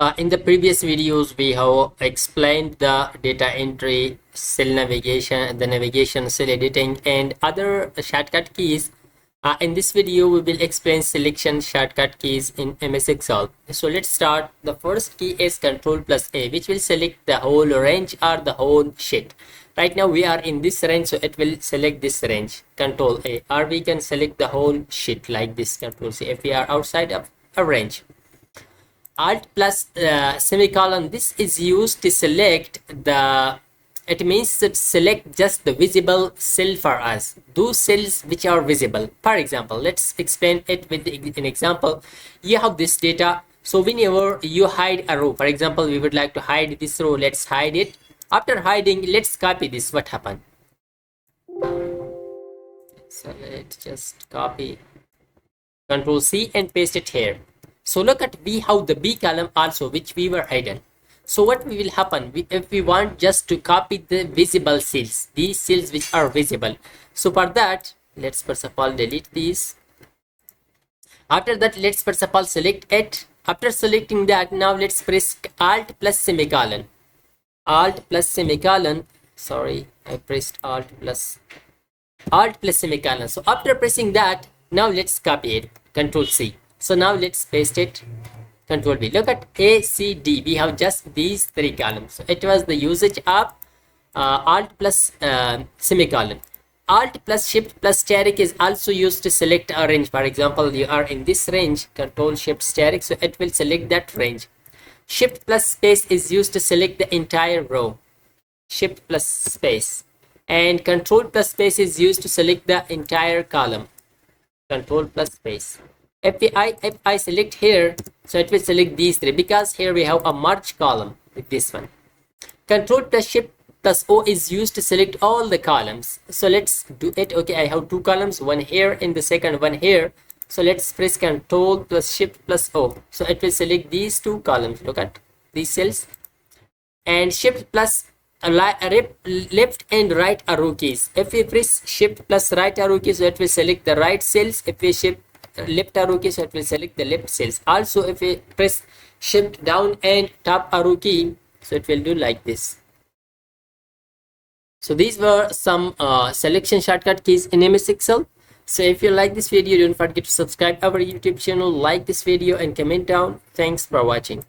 In the previous videos, we have explained the data entry, cell navigation, the navigation, cell editing, and other shortcut keys. In this video, we will explain selection shortcut keys in MS Excel. So let's start. The first key is Control plus A, which will select the whole range or the whole sheet. Right now we are in this range, so it will select this range, Control A, or we can select the whole sheet like this, Control C, if we are outside of a range. Alt plus semicolon, this is used to select the, it means that select just the visible cell for us, those cells which are visible. For example, let's explain it with an example. You have this data, so whenever you hide a row, for example, we would like to hide this row, let's hide it. After hiding, let's copy this. What happened? So let's just copy, Control C, and paste it here. So look at we have the B column also, which we were hidden. So what will happen if we want just to copy the visible cells, these cells which are visible? So for that, let's first of all delete these. After that, let's first of all select it. After selecting that, now let's press Alt plus semicolon. Alt plus semicolon. Sorry, I pressed Alt plus semicolon. So after pressing that, now let's copy it. Control C. So now let's paste it. Control V. Look at A, C, D. We have just these three columns. So it was the usage of Alt plus semicolon. Alt plus Shift plus steric is also used to select a range. For example, you are in this range. Control Shift steric. So it will select that range. Shift plus space is used to select the entire row. Shift plus space. And Control plus space is used to select the entire column. Control plus space. If I select here, so it will select these three, because here we have a merge column with this one. Control plus Shift plus O is used to select all the columns. So let's do it. Okay, I have two columns, one here and the second one here. So let's press Control plus Shift plus O. So it will select these two columns. Look at these cells. And Shift plus left and right arrow keys. If we press Shift plus right arrow keys, so it will select the right cells. If we shift left arrow key, so it will select the left cells. Also, if we press Shift down and top arrow key, so it will do like this. So these were some selection shortcut keys in MS Excel. So if you like this video, don't forget to subscribe our YouTube channel, like this video, and comment down. Thanks for watching.